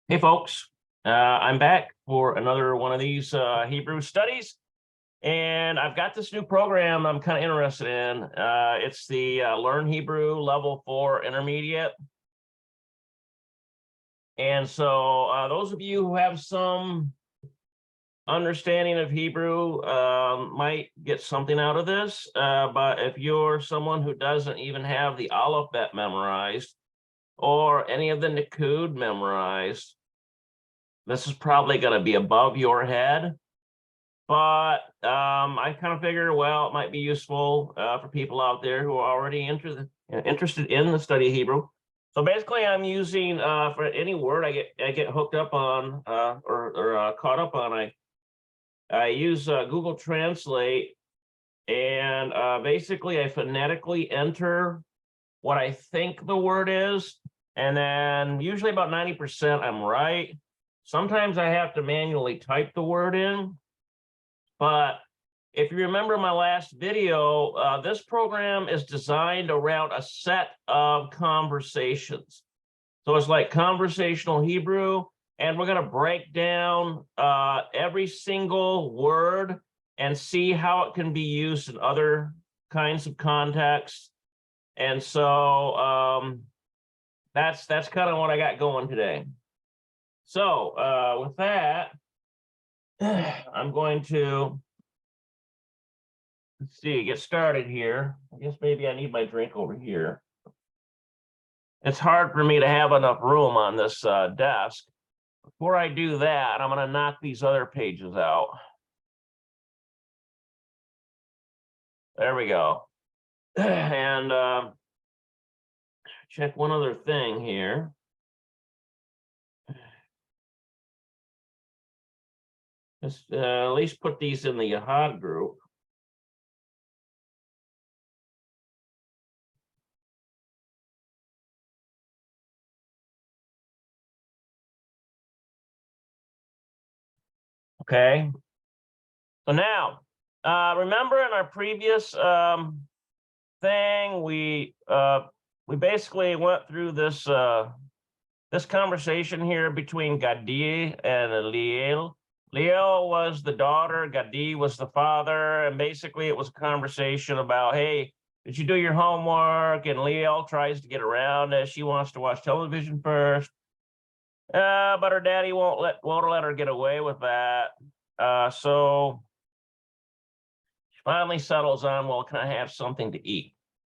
Hey folks, I'm back for another one of these Hebrew studies, and I've got this new program I'm kind of interested in. It's the Learn Hebrew Level 4 Intermediate. And so those of you who have some understanding of Hebrew might get something out of this, but if you're someone who doesn't even have the alphabet memorized or any of the Nikud memorized, this is probably going to be above your head, but I kind of figure, well, it might be useful for people out there who are already interested in the study of Hebrew. So basically, I'm using for any word I get hooked up on or caught up on, I use Google Translate, and basically I phonetically enter what I think the word is, and then usually about 90% I'm right. Sometimes I have to manually type the word in, but if you remember my last video, this program is designed around a set of conversations. So it's like conversational Hebrew, and we're going to break down every single word and see how it can be used in other kinds of contexts. And so that's kind of what I got going today. So with that, I'm going to, let's see, get started here. I guess maybe I need my drink over here. It's hard for me to have enough room on this desk. Before I do that, I'm going to knock these other pages out. There we go. And check one other thing here. Just at least put these in the Yahad group. Okay. So now, remember in our previous thing, we basically went through this this conversation here between Gadi and Liel. Liel was the daughter, Gadi was the father, and basically it was a conversation about, hey, did you do your homework? And Liel tries to get around it. She wants to watch television first, but her daddy won't let her get away with that. So she finally settles on, well, can I have something to eat?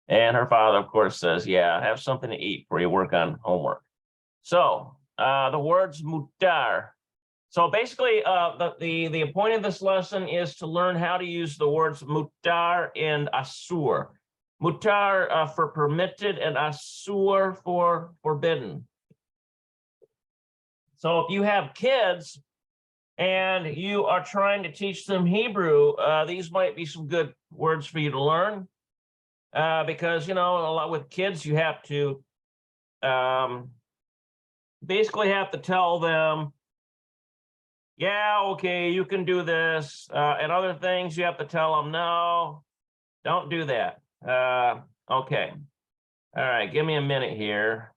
And her father, of course, says, yeah, have something to eat before you work on homework. So the words mutar. So basically, the point of this lesson is to learn how to use the words mutar and asur. Mutar for permitted and asur for forbidden. So if you have kids and you are trying to teach them Hebrew, these might be some good words for you to learn. Because, you know, a lot with kids, you have to basically have to tell them, yeah, okay, you can do this. And other things, you have to tell them, no, don't do that. Okay. All right, give me a minute here.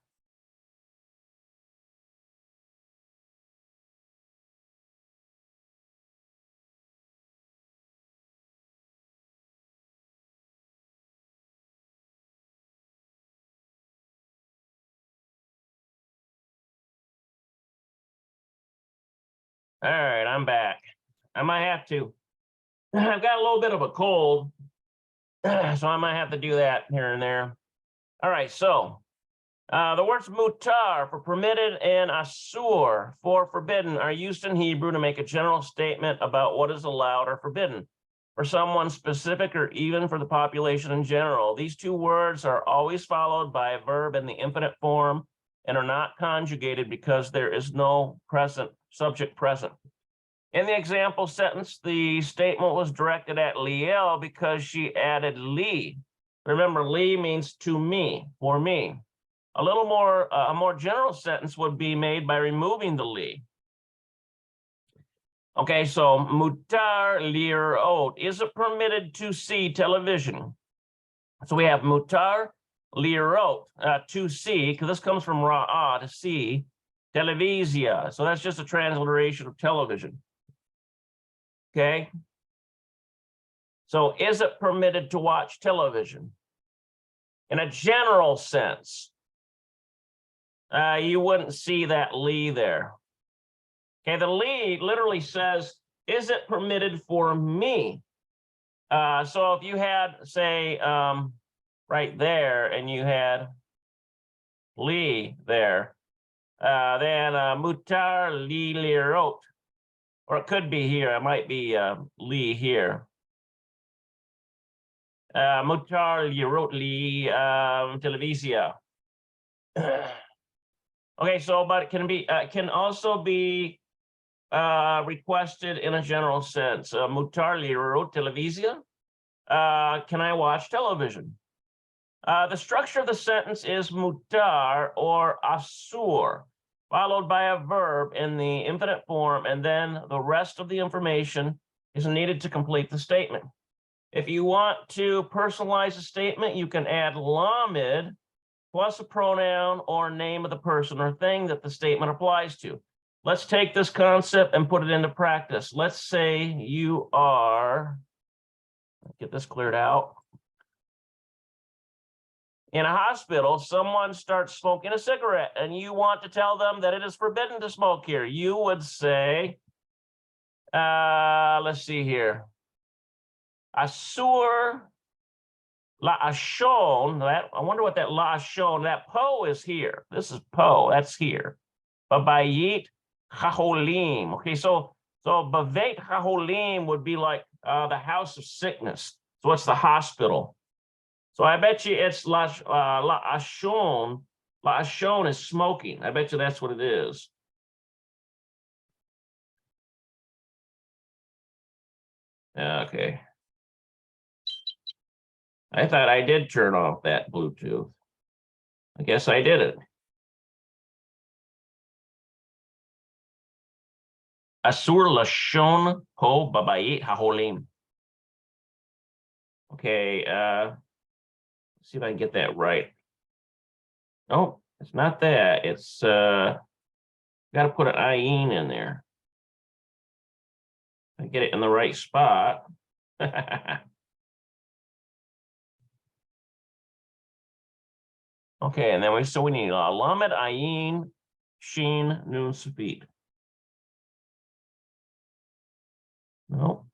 All right, I'm back. I might have to. I've got a little bit of a cold, so I might have to do that here and there. All right, so the words mutar for permitted and asur for forbidden are used in Hebrew to make a general statement about what is allowed or forbidden for someone specific or even for the population in general. These two words are always followed by a verb in the infinite form and are not conjugated because there is no subject present. In the example sentence, the statement was directed at Liel because she added li. Remember, li means to me, for me. A more general sentence would be made by removing the li. Okay, so mutar lirot. Is it permitted to see television? So we have mutar lirot, to see, because this comes from ra'ah, to see. Televisia. So that's just a transliteration of television. Okay. So is it permitted to watch television? In a general sense, you wouldn't see that Lee there. Okay, the Lee literally says, is it permitted for me? So if you had, say, right there, and you had Lee there, then mutar li lirot, or it could be here. It might be Lee here. Mutar lirot li televisia. Okay, so but it can be can also be requested in a general sense. Mutar lirot televisia. Can I watch television? The structure of the sentence is mutar or asur, followed by a verb in the infinite form, and then the rest of the information is needed to complete the statement. If you want to personalize a statement, you can add lamed plus a pronoun or name of the person or thing that the statement applies to. Let's take this concept and put it into practice. Let's say you are, get this cleared out. In a hospital, someone starts smoking a cigarette and you want to tell them that it is forbidden to smoke here. You would say, let's see here. Asur la'ashon, that, I wonder what that la'ashon, that po is here. This is po, that's here. Babayit chaholim. Okay, so bavet chaholim would be like the house of sickness. So it's the hospital. So I bet you it's la'ashon. La'ashon is smoking. I bet you that's what it is. Okay. I thought I did turn off that Bluetooth. I guess I did it. Asur lashon po babayit haholim. Okay, let's see if I can get that right. No, it's not that. It's got to put an ayin in there. I get it in the right spot. Okay, and then we need lamed, ayin, shin, nun, sufit. No.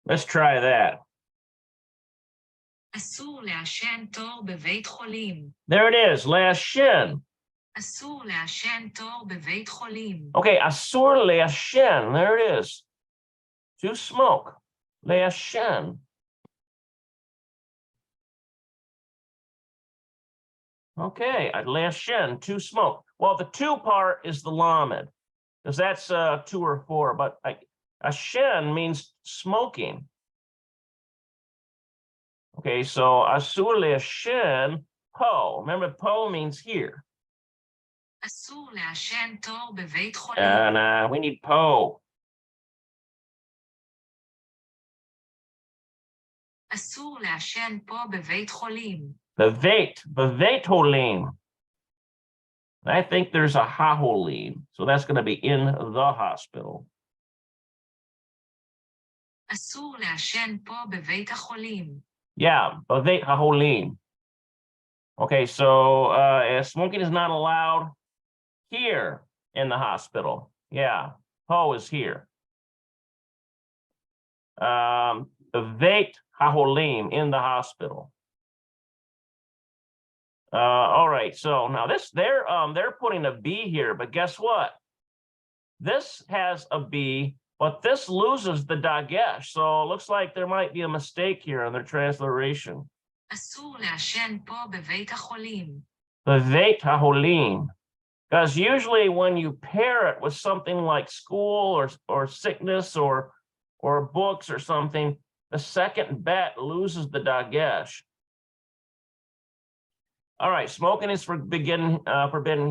Let's try that. אסור לעשן תור בבית חולים. There it is, לעשן. אסור לעשן תור בבית חולים. Okay, asur לעשן, there it is. To smoke, לעשן. Okay, לעשן, to smoke. Well, the two part is the lamed, because that's 2 or 4, but ashen means smoking. Okay, so asur לעשן po. Remember, po means here. אסור לעשן תור בבית חולים. And we need po. אסור לעשן פה בבית חולים. Beveit holim. I think there's a haholim, so that's going to be in the hospital. אסור לעשן פה בבית החולים. Yeah, beveit haholim. Okay, so smoking is not allowed here in the hospital. Yeah, po is here. Beveit haholim, in the hospital. All right, so now this they're putting a B here, but guess what? This has a B, but this loses the dagesh. So it looks like there might be a mistake here in their transliteration. אסור לעשן פה בבית החולים. Beveit haholim. Because usually when you pair it with something like school or sickness or books or something, the second bet loses the dagesh. All right, smoking is forbidden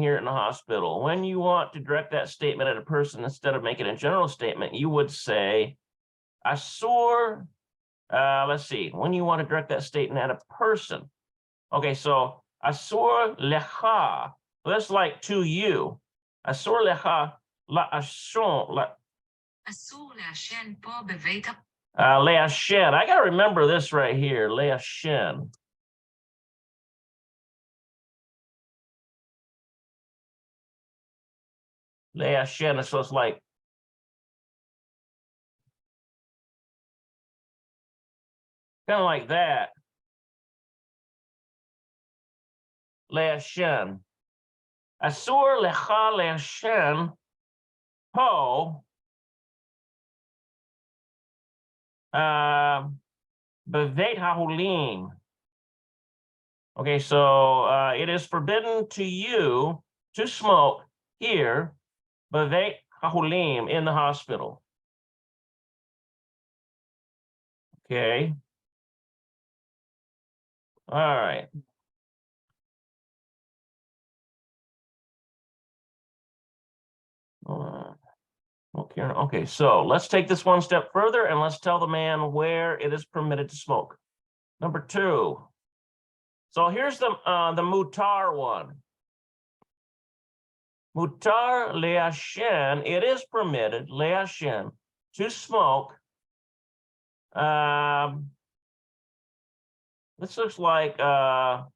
here in the hospital. When you want to direct that statement at a person instead of making a general statement, you would say, Asur Let's see. When you want to direct that statement at a person. Okay, so asur lecha. That's like to you. Asur lecha la'ashon. אסור לעשן פה בבית Le'ashen. I gotta remember this right here. Le'ashen. Le'ashen. So it's like kind of like that. Le'ashen. Asur lecha le'ashen po beveit hahulim. Okay, so it is forbidden to you to smoke here, beveit hahulim, in the hospital. Okay. All right. Okay, so let's take this one step further and let's tell the man where it is permitted to smoke. Number 2. So here's the mutar one. Mutar le'ashen, it is permitted, le'ashen, to smoke. This looks like bapina.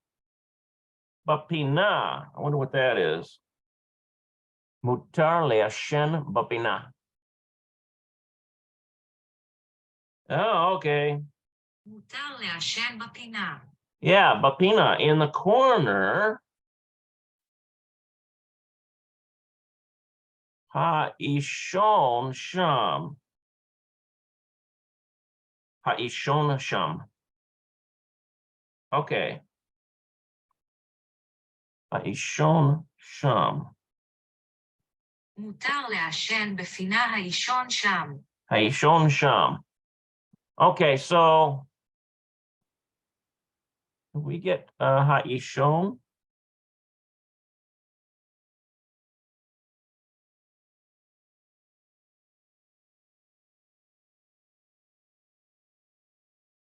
I wonder what that is. Mutar le'ashen bapina. Oh, okay. מותר לעשן בפינה. Yeah, bapina, in the corner. Ha'ishon sham. Ha'ishon sham. Okay. Ha'ishon sham. מותר לעשן בפינה האישון שם. Ha'ishon sham. Okay, so we get ha'ishon.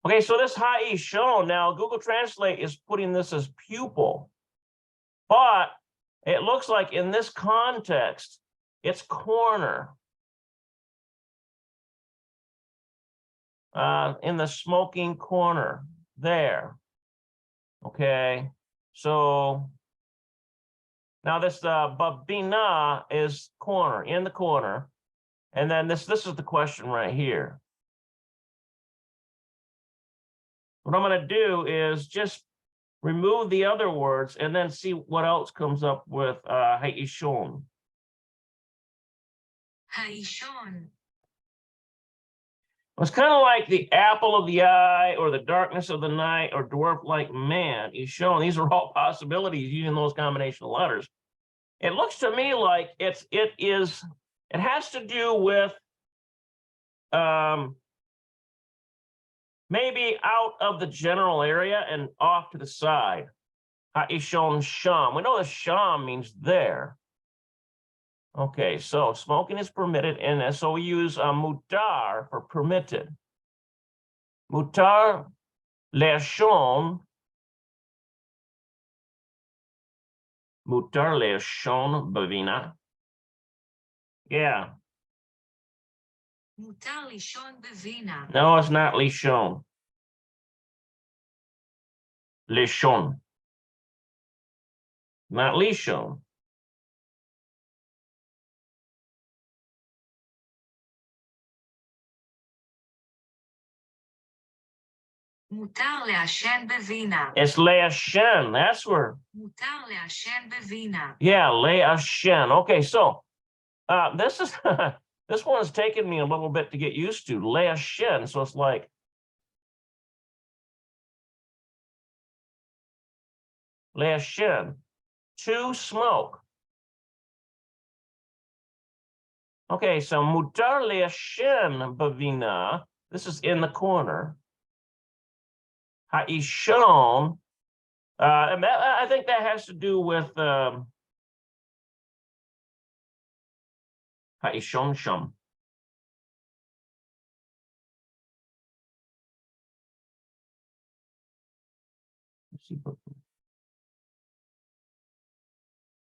Okay, so this ha'ishon, now Google Translate is putting this as pupil, but it looks like in this context, it's corner. In the smoking corner there. Okay, so now this babina is corner, in the corner, and then this is the question right here. What I'm going to do is just remove the other words and then see what else comes up with ha'ishon. האישון. It's kind of like the apple of the eye or the darkness of the night or dwarf like man. Ishon. These are all possibilities using those combination of letters. It looks to me like it has to do with maybe out of the general area and off to the side. Ha'ishon sham. We know the sham means there. Okay, so smoking is permitted, and so we use mutar for permitted. Mutar le'ashon. Mutar le'ashon bavina. Yeah. מותר לישון בווינה. No, it's not lishon. Lishon. Not lishon. מותר לעשן בווינה. It's le'ashen. That's where. מותר לעשן בווינה. Yeah, le'ashen. Okay, so this is this one's taken me a little bit to get used to. Le'ashen. So it's like le'ashen, to smoke. Okay, so mutar le'ashen bavina. This is in the corner. Ha'ishon. I think that has to do with ha'ishon sham.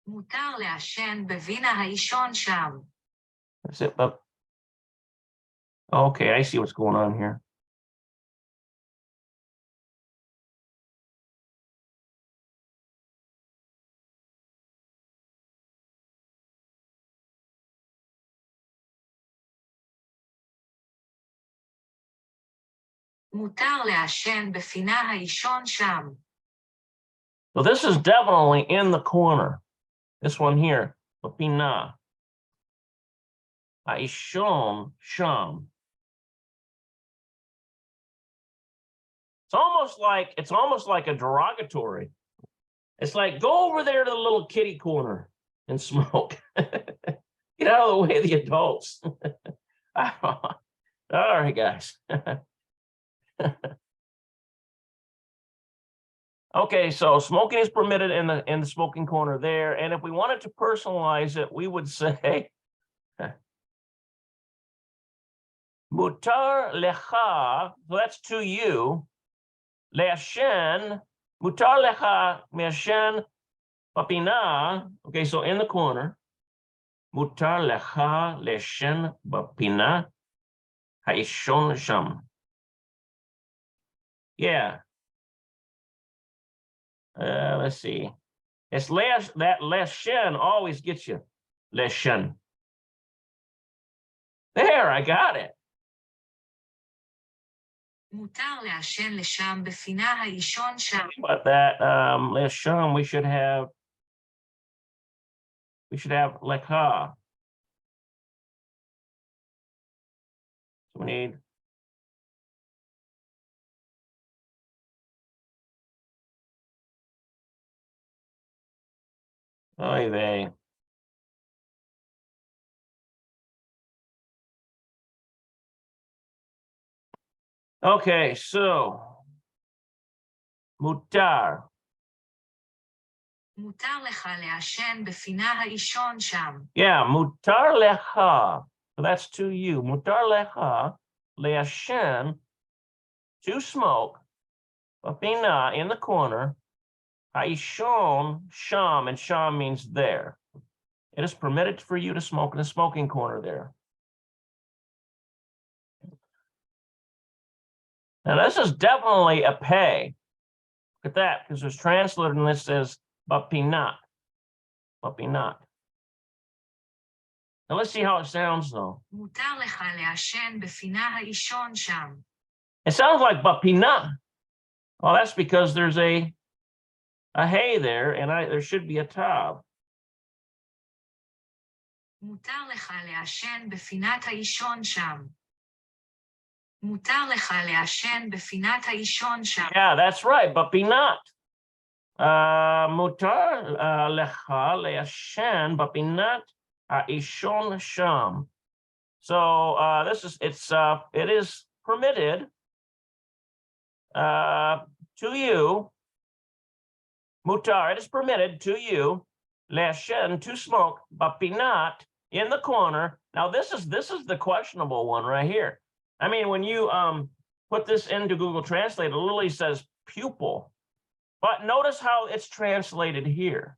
מותר לעשן בווינה האישון שם. That's it, but okay, I see what's going on here. מותר לעשן בפינה האישון שם. So this is definitely in the corner. This one here, bapina. Haishon sham. It's almost like a derogatory. It's like, go over there to the little kitty corner and smoke. Get out of the way of the adults. All right, guys. Okay, so smoking is permitted in the smoking corner there. And if we wanted to personalize it, we would say mutar lecha, so that's to you. Le'ashen, mutar lecha me'ashen bapina. Okay, so in the corner. Mutar lecha le'ashen bapina ha'ishon sham. Yeah. Let's see. It's that leshen always gets you. Leshen. There, I got it. מותר לעשן לשם בפינה האישון שם. But that leshen, we should have lekha. So we need oy vey. Okay, so mutar. מותר לך לעשן בפינה האישון שם. Yeah, mutar lecha. So that's to you. Mutar lecha le'ashen, to smoke. Bapina, in the corner. Haishon sham, and sham means there. It is permitted for you to smoke in the smoking corner there. Now this is definitely a pay. Look at that, because it's translated and this says bapinat. Bapinat. Now let's see how it sounds though. מותר לך לעשן בפינה האישון שם. It sounds like bapinat. Well, that's because there's a hey there, and there should be a tab. מותר לך לעשן בפינת האישון שם. מותר לך לעשן בפינת האישון שם. Yeah, that's right, bapinat. Mutar lecha le'ashen bapinat ha'ishon sham. So it is permitted to you. Mutar, it is permitted to you, le'ashen, to smoke, bapinat, in the corner. Now this is the questionable one right here. I mean, when you put this into Google Translate, it literally says pupil. But notice how it's translated here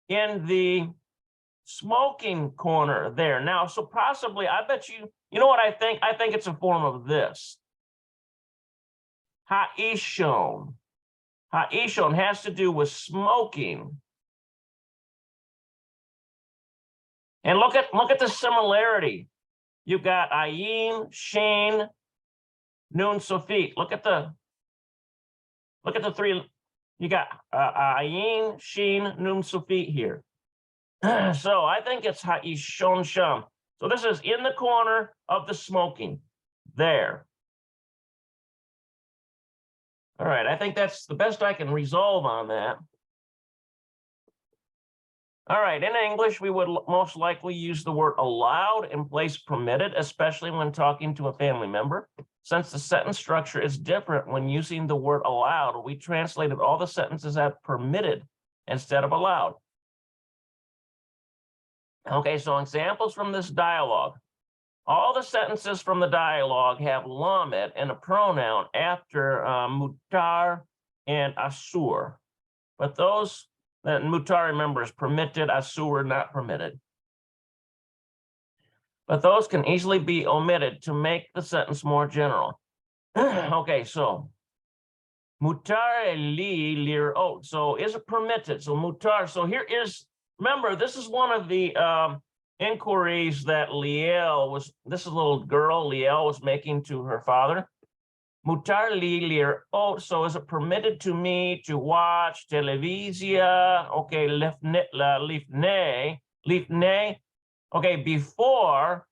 in the smoking corner there. Now, so possibly, I bet you know what I think? I think it's a form of this. Ha'ishon. Ha'ishon has to do with smoking. And look at the similarity. You've got ayin, shin, nun, sofit. Look at the three. You got ayin, shin, nun, sofit here. So I think it's ha'ishon sham. So this is in the corner of the smoking there. All right, I think that's the best I can resolve on that. All right, in English, we would most likely use the word allowed in place permitted, especially when talking to a family member. Since the sentence structure is different when using the word allowed, we translated all the sentences as permitted instead of allowed. Okay, so examples from this dialogue. All the sentences from the dialogue have lamed and a pronoun after mutar and asur. But those that mutar, remember, is permitted, asur not permitted. But those can easily be omitted to make the sentence more general. Okay, so mutar li lirot. So is it permitted? So mutar. So here is, remember, this is one of the inquiries that Liel was, this is a little girl Liel was making to her father. Mutar li lirot. So is it permitted to me to watch televisia? Okay, lifne. Okay, before,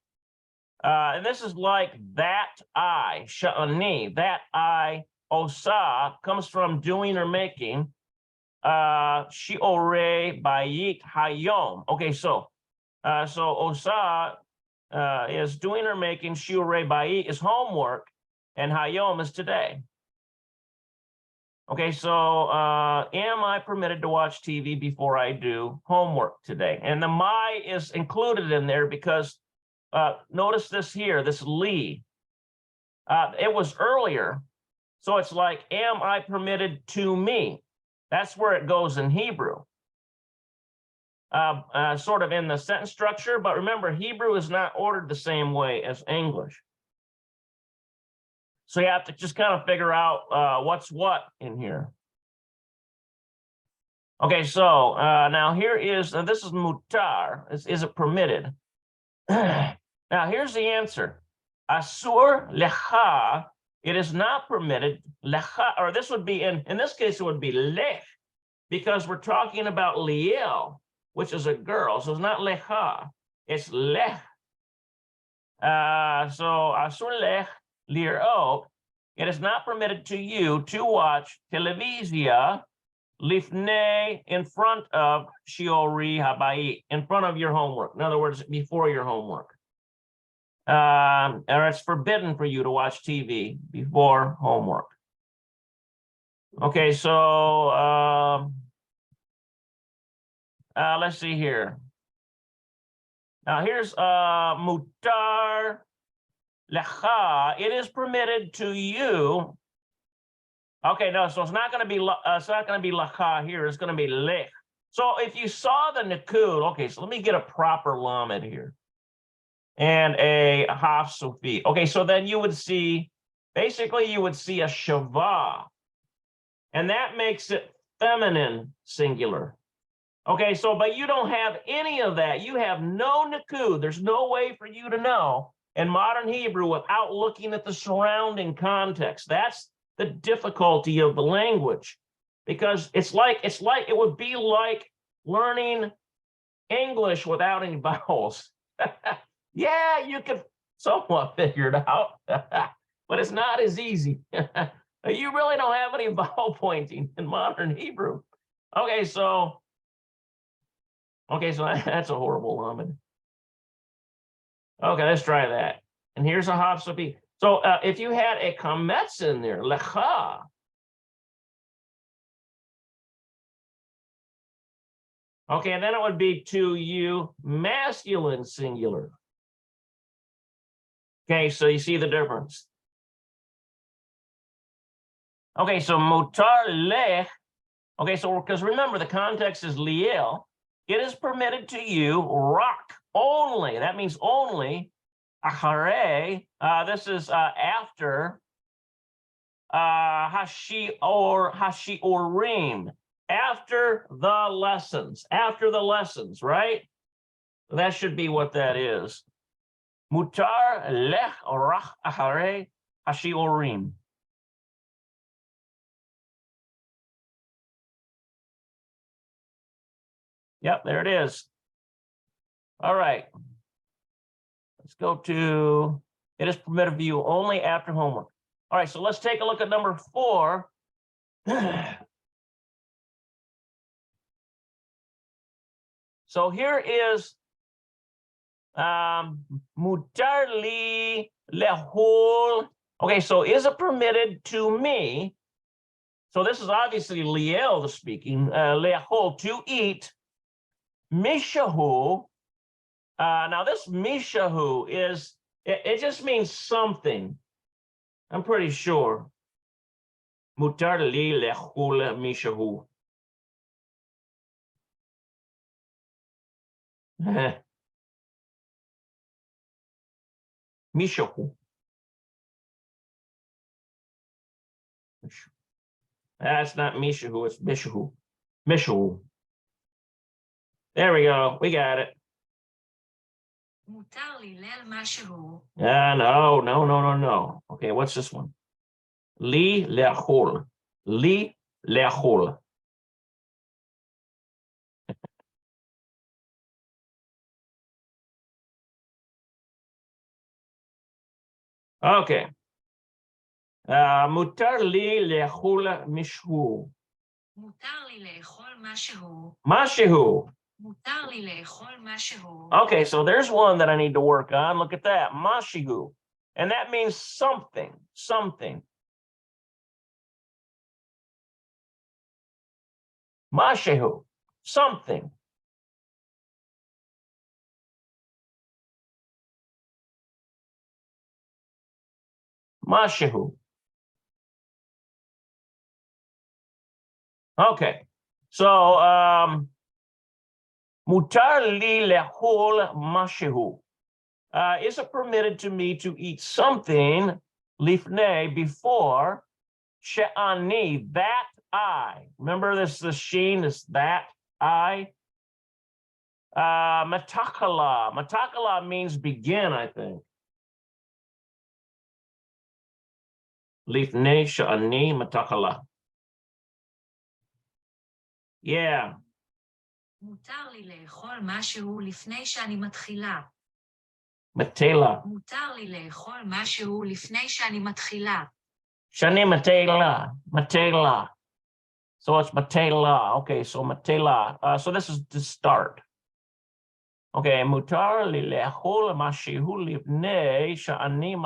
and this is like that I, sha'ani, that I, osa, comes from doing or making, shi'ore bayit hayom. Okay, so osa is doing or making, shi'ore bayit is homework, and hayom is today. Okay, so am I permitted to watch TV before I do homework today? And the my is included in there because notice this here, this li. It was earlier, so it's like, am I permitted to me? That's where it goes in Hebrew. Sort of in the sentence structure, but remember, Hebrew is not ordered the same way as English. So you have to just kind of figure out what's what in here. Okay, so now here is, this is mutar. Is it permitted? Now here's the answer. Asur lecha, it is not permitted. Lecha, or this would be, in this case, it would be lech, because we're talking about Liel, which is a girl. So it's not lecha, it's lech. So asur lech lirot, it is not permitted to you to watch televisia lifne, in front of shiori habayit, in front of your homework. In other words, before your homework. Or it's forbidden for you to watch TV before homework. Okay, so let's see here. Now here's mutar lecha. It is permitted to you. Okay, no, so it's not going to be lecha here. It's going to be lech. So if you saw the nikud, okay, so let me get a proper lamed here and a half sufi. Okay, so then you would see, basically you would see a shava, and that makes it feminine singular. Okay, so, but you don't have any of that. You have no nikud. There's no way for you to know in modern Hebrew without looking at the surrounding context. That's the difficulty of the language, because it's like it would be like learning English without any vowels. Yeah, you could somewhat figure it out, but it's not as easy. You really don't have any vowel pointing in modern Hebrew. Okay, so that's a horrible lamed. Okay, let's try that. And here's a hafsabi. So if you had a kametz in there, lecha, okay, and then it would be to you, masculine singular. Okay, so you see the difference. Okay, so mutar lech. Okay, so because remember the context is liel, it is permitted to you rak only. That means only. Achare, this is after hashi orim, after the lessons, right? That should be what that is. Mutar lech rach achare hashi orim. Yep, there it is. All right. Let's go to, it is permitted for you only after homework. All right, so let's take a look at number 4. So here is mutar li lehul. Okay, so is it permitted to me? So this is obviously Liel the speaking, lehul, to eat, mishahu. Now this mishahu is, it just means something. I'm pretty sure. מותר לי לאכול מישהו. מישהו. That's not mishahu, it's mishahu. Mishahu. There we go. We got it. מותר לי ליל משהו. No. Okay, what's this one? Li leachol. Li leachol. Okay. מותר לי לאכול מישהו. מותר לי לאכול משהו. משהו. מותר לי לאכול משהו. Okay, so there's one that I need to work on. Look at that. Mashihu. And that means something. Something. Mashihu. Something. Mashihu. Okay. So mutar li lechol mashihu. Is it permitted to me to eat something lifnei before she'ani, that I. Remember this sheen, this that I. Matakala. Matakala means begin, I think. Lifnei she'ani matakala. Yeah. מותר לי לאכול משהו לפני שאני מתחילה. Matela. מותר לי לאכול משהו לפני שאני מתחילה. Shani matela. Matela. So it's matela. Okay, so matela. So this is the start. Okay, mutar li le'achol mashihu lifnei sha'ani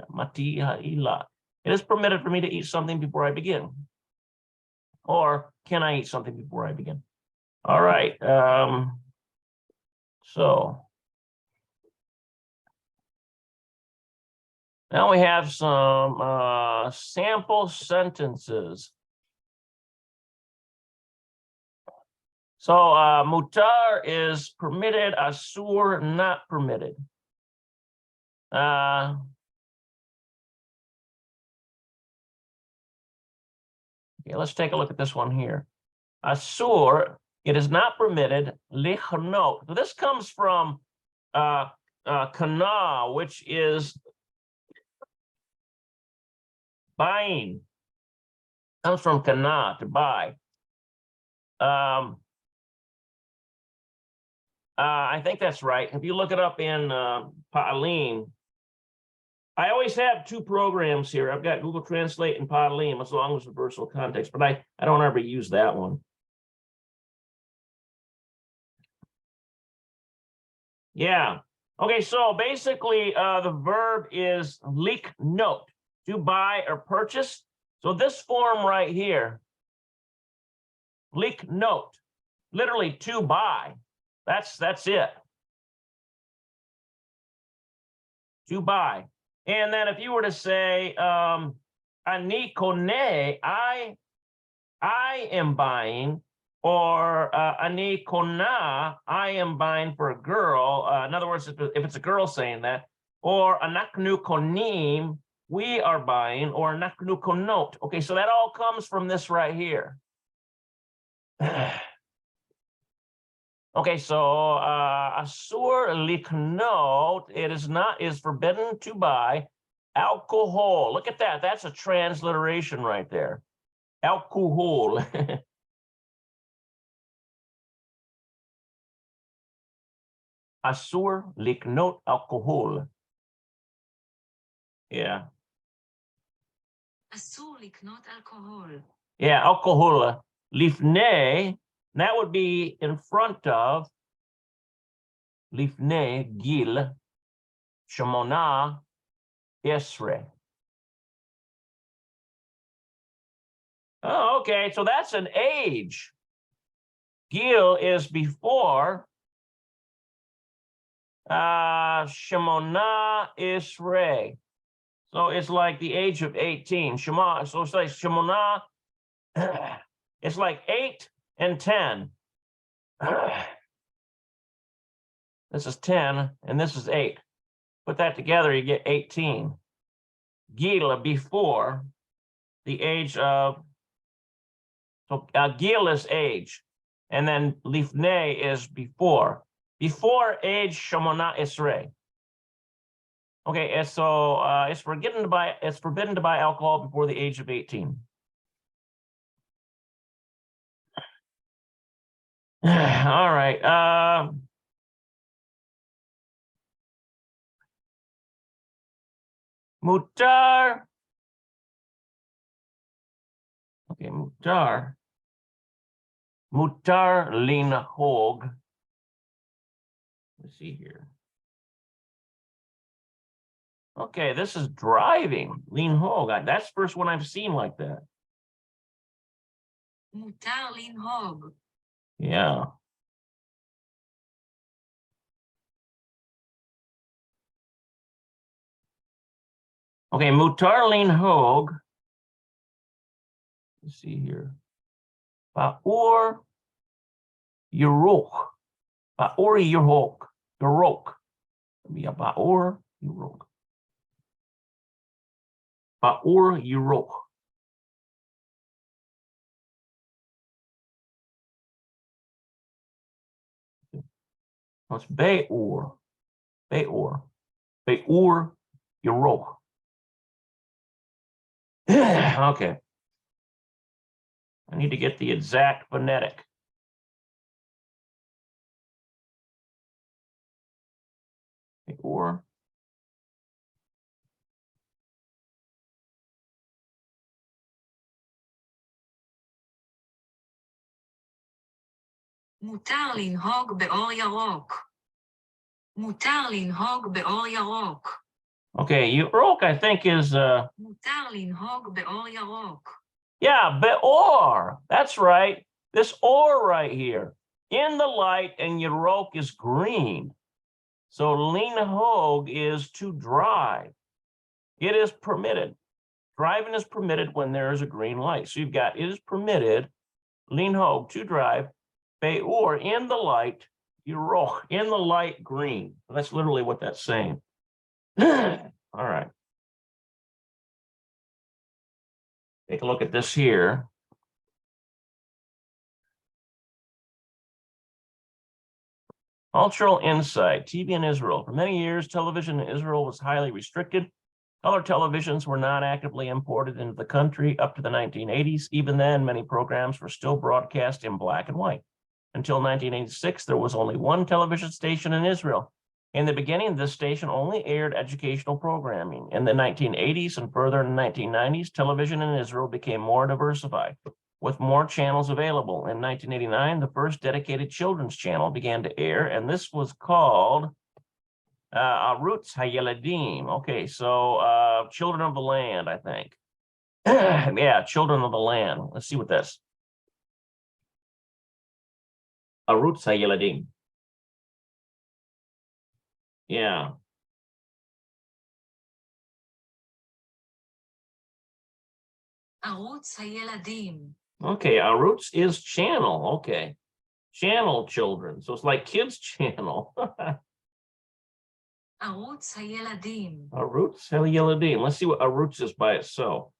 matiha'ila. It is permitted for me to eat something before I begin. Or can I eat something before I begin? All right. So now we have some sample sentences. So mutar is permitted, asur not permitted. Okay, let's take a look at this one here. Asur, it is not permitted, lichnot. So this comes from kana, which is buying. Comes from kana, to buy. I think that's right. If you look it up in Pa'alim, I always have two programs here. I've got Google Translate and Pa'alim as long as reversal context, but I don't ever use that one. Yeah. Okay, so basically the verb is liknot, to buy or purchase. So this form right here, liknot, literally to buy. That's it. To buy. And then if you were to say ani kone, I am buying, or ani kona, I am buying for a girl. In other words, if it's a girl saying that, or anaknu konim, we are buying, or anaknu konot. Okay, so that all comes from this right here. Okay, so asur liknot, it is forbidden to buy alcohol. Look at that. That's a transliteration right there. Alcohol. Asur liknot alcohol. Yeah. אסור לקנות אלכוהול. Yeah, alcohol. Lifnei, that would be in front of Lifnei Gil Shemona Esre. Oh, okay, so that's an age. Gil is before Shemona Esre. So it's like the age of 18. Shema, so it's like Shemona, it's like 8 and 10. This is 10 and this is 8. Put that together, you get 18. Gila before the age of, so Gil is age, and then Lifnei is before age Shemona Esrei. Okay, and so it's forbidden to buy alcohol before the age of 18. All right. Mutar. Okay, mutar. Mutar linhog. Let's see here. Okay, this is driving. Linhog. That's the first one I've seen like that. מותר לנהוג. Yeah. Okay, mutar linhog. Let's see here. Ba'ur Yurok. Ba'ur Yurok. Yurok. Be a Ba'ur Yurok. Ba'ur Yurok. No, it's Be'ur. Be'ur. Be'ur Yurok. Okay. I need to get the exact phonetic. Or מותר לנהוג באור ירוק. מותר לנהוג באור ירוק. okay, Yurok I think is מותר לנהוג באור ירוק. yeah, Be'or. That's right. This or right here. In the light and Yurok is green. So linhog is to drive. It is permitted. Driving is permitted when there is a green light. So you've got it is permitted, linhog to drive, Be'or in the light, Yurok in the light green. That's literally what that's saying. All right. Take a look at this here. Cultural insight, TV in Israel. For many years, television in Israel was highly restricted. Color televisions were not actively imported into the country up to the 1980s. Even then, many programs were still broadcast in black and white. Until 1986, there was only one television station in Israel. In the beginning, this station only aired educational programming. In the 1980s and further in the 1990s, television in Israel became more diversified, with more channels available. In 1989, the first dedicated children's channel began to air, and this was called Arutz Hayeladim. Okay, so Children of the Land, I think. Yeah, Children of the Land. Let's see what this. Arutz Hayeladim. Yeah. ערוץ הילדים. Okay, Arutz is channel. Okay. Channel children. So it's like kids channel. ערוץ הילדים. Arutz Hayeladim. Let's see what Arutz is by itself.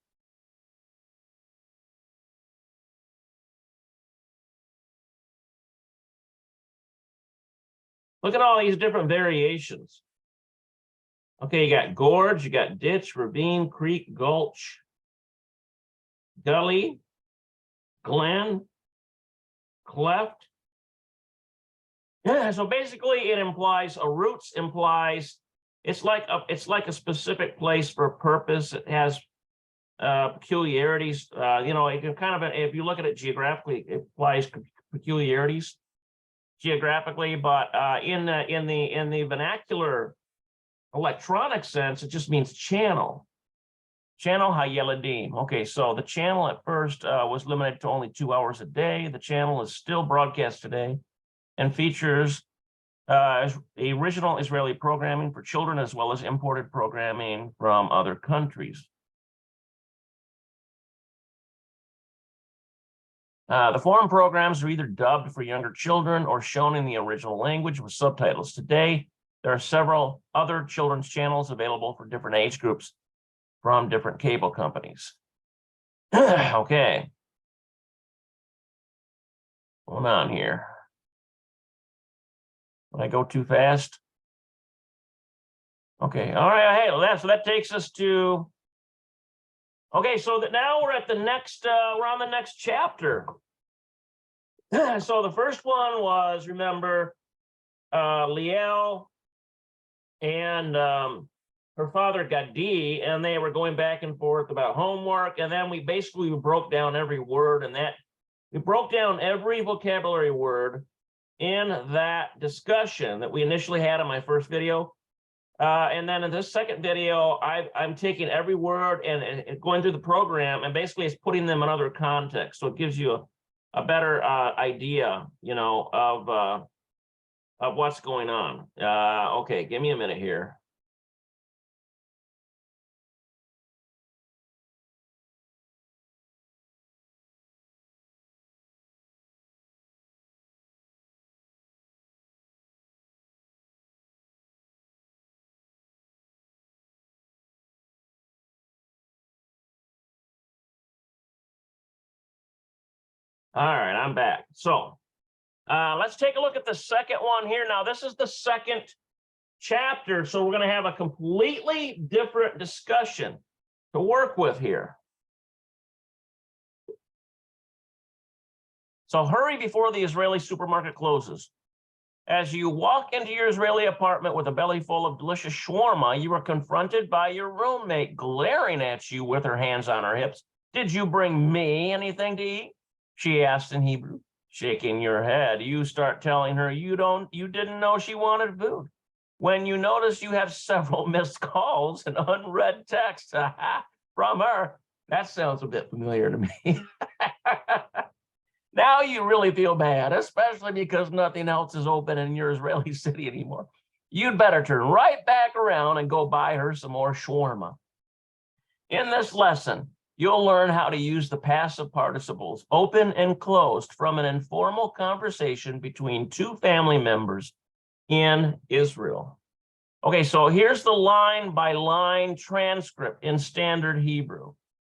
Look at all these different variations. Okay, you got gorge, you got ditch, ravine, creek, gulch, gully, glen, cleft. Yeah, so basically it implies Arutz implies it's like a specific place for a purpose. It has peculiarities. You know, it can kind of, if you look at it geographically, it implies peculiarities geographically, but in the vernacular electronic sense, it just means channel. Channel Hayeladim. Okay, so the channel at first was limited to only 2 hours a day. The channel is still broadcast today and features original Israeli programming for children, as well as imported programming from other countries. The foreign programs are either dubbed for younger children or shown in the original language with subtitles. Today, there are several other children's channels available for different age groups from different cable companies. Okay. Hold on here. Did I go too fast? Okay, all right, hey, so that takes us to, okay, so that now we're at the next, we're on the next chapter. So the first one was, remember, Liel and her father Gadi, and they were going back and forth about homework, and then we basically broke down every word, and that we broke down every vocabulary word in that discussion that we initially had in my first video. And then in this second video, I'm taking every word and going through the program, and basically it's putting them in other context. So it gives you a better idea, you know, of what's going on. Okay, give me a minute here. All right, I'm back. So let's take a look at the second one here. Now, this is the second chapter, so we're going to have a completely different discussion to work with here. So hurry before the Israeli supermarket closes. As you walk into your Israeli apartment with a belly full of delicious shawarma, you are confronted by your roommate glaring at you with her hands on her hips. Did you bring me anything to eat? She asked in Hebrew. Shaking your head, you start telling her you didn't know she wanted food. When you notice you have several missed calls and unread texts from her, that sounds a bit familiar to me. Now you really feel bad, especially because nothing else is open in your Israeli city anymore. You'd better turn right back around and go buy her some more shawarma. In this lesson, you'll learn how to use the passive participles, open and closed, from an informal conversation between two family members in Israel. Okay, so here's the line-by-line transcript in standard Hebrew.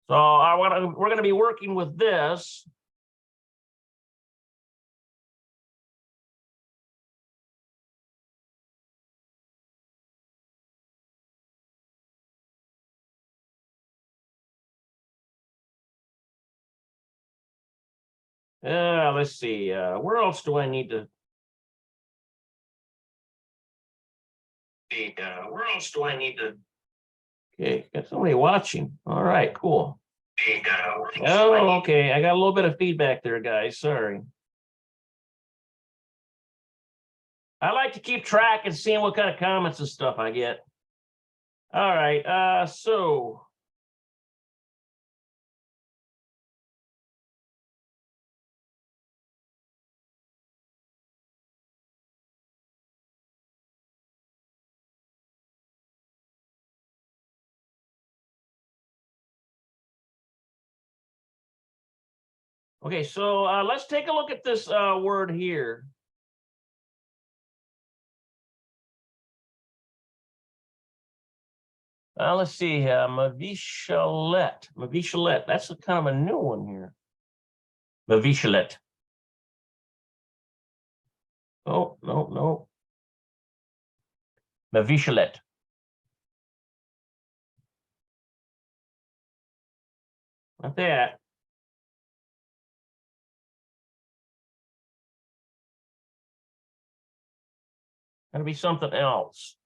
So we're going to be working with this. Let's see, where else do I need to? Where else do I need to? Okay, got somebody watching. All right, cool. Oh, okay, I got a little bit of feedback there, guys, sorry. I like to keep track and seeing what kind of comments and stuff I get. All right, so. Okay, so let's take a look at this word here. Let's see, Mavishalet. Mavishalet, that's kind of a new one here. Mavishalet. Oh, no. Mavishalet. Not that. Gotta be something else.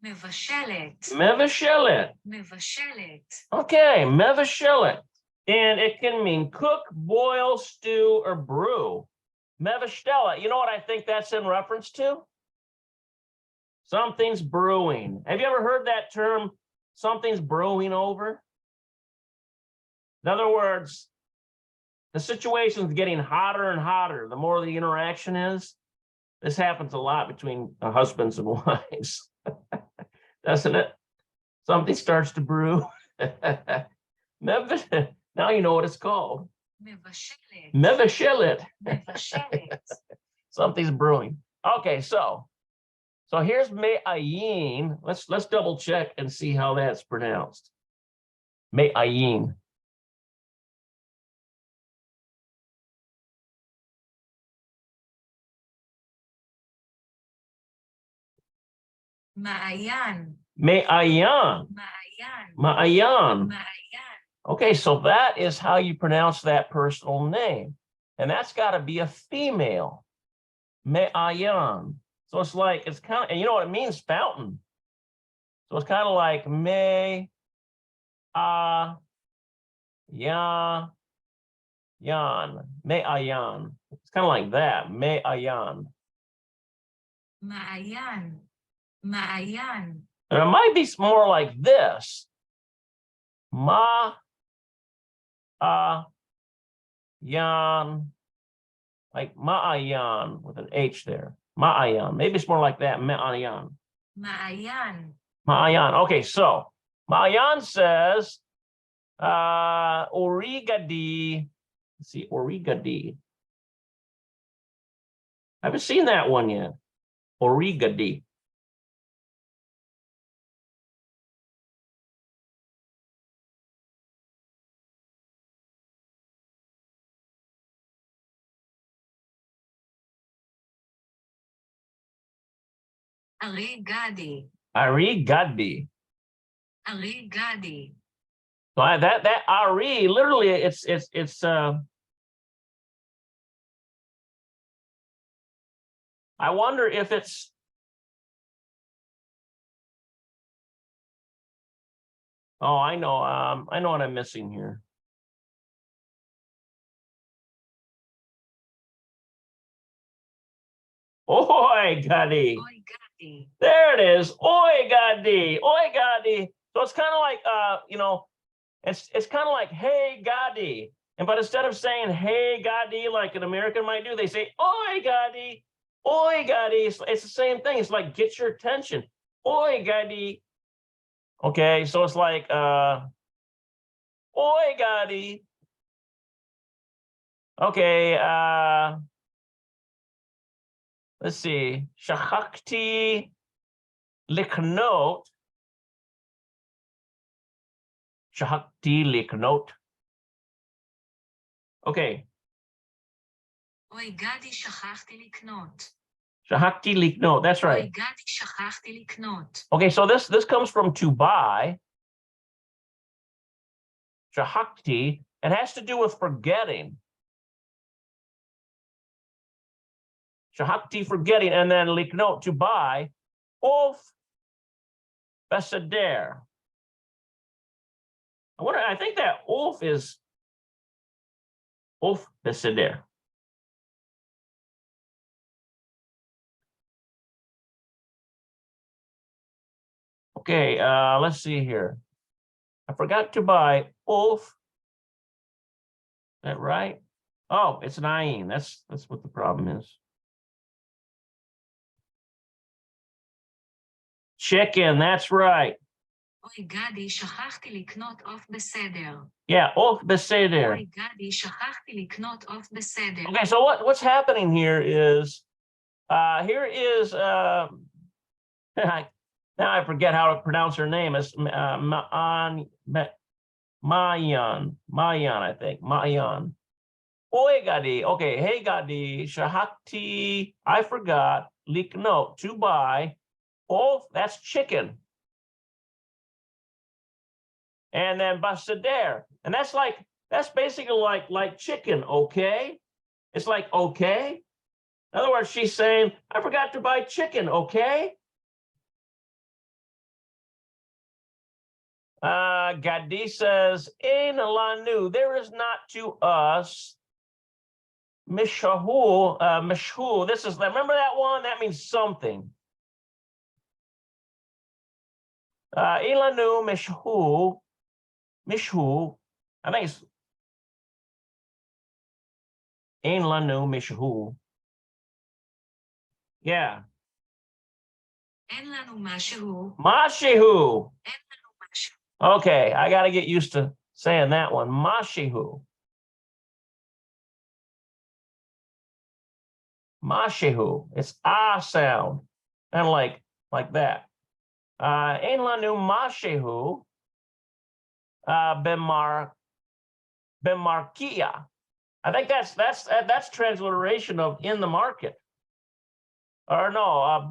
מבשלת. Mevashelet. מבשלת. Okay, mevashelet. And it can mean cook, boil, stew, or brew. Mevashtela, you know what I think that's in reference to? Something's brewing. Have you ever heard that term, something's brewing over? In other words, the situation's getting hotter and hotter. The more the interaction is, this happens a lot between husbands and wives, doesn't it? Something starts to brew. Now you know what it's called. Mevashelet. Something's brewing. Okay, so here's me'ayin. Let's double check and see how that's pronounced. Me'ayin. Ma'ayan. Me'ayan. Ma'ayan. Ma'ayan. Ma'ayan. Okay, so that is how you pronounce that personal name. And that's got to be a female. Me'ayan. So it's like, it's kind of, and you know what it means? Fountain. So it's kind of like me, yan, me'ayan. It's kind of like that, me'ayan. Ma'ayan. Ma'ayan. And it might be more like this. Yan, like ma'ayan with an H there. Ma'ayan. Maybe it's more like that, ma'ayan. Ma'ayan. Ma'ayan. Okay, so Ma'ayan says, origadi. Let's see, origadi. I haven't seen that one yet. Origadi. Arigadi. Arigadi. Arigadi. So that Ari, literally, it's I wonder if it's I know what I'm missing here. Oigadi. Oigadi. There it is. Oigadi. Oigadi. So it's kind of like it's kind of like hey Gadi. And but instead of saying hey Gadi like an American might do, they say Oigadi. Oigadi. It's the same thing. It's like get your attention. Oigadi. Okay, so it's like Oigadi. Okay, let's see. Shachakti liknot. Shachakti liknot. Okay. Oigadi shachachti liknot. Shachakti liknot. That's right. Oigadi shachachti liknot. Okay, so this comes from to buy. Shachakti. It has to do with forgetting. Shahakti, forgetting, and then liknot, to buy, of besader. I think that of is of besader. Okay, let's see here. I forgot to buy of. Is that right? Oh, it's an ayin. That's what the problem is. Chicken, that's right. Oy Gadi, שכחתי לקנות עוף בסדר. Yeah, עוף בסדר. Oy Gadi, שכחתי לקנות עוף בסדר. Okay, so what's happening here is now I forget how to pronounce her name. It's Mayan, I think. Mayan. Oy Gadi. Okay, hey Gadi, shahakti, I forgot, liknot, to buy. Oh, that's chicken. And then basader. And that's basically like chicken, okay? It's like okay. In other words, she's saying, I forgot to buy chicken, okay? Gadi says, Ein lanu, there is not to us. Mishahu, mishhu, this is, remember that one? That means something. Ein lanu, mishhu, I think it's Ein lanu mishu. Yeah. אין לנו משהו. Mashihu. אין לנו משהו. Okay, I got to get used to saying that one. Mashihu. Mashihu. It's ah sound. And like that. Ein lanu mashihu bemarkia. I think that's transliteration of in the market. Or no,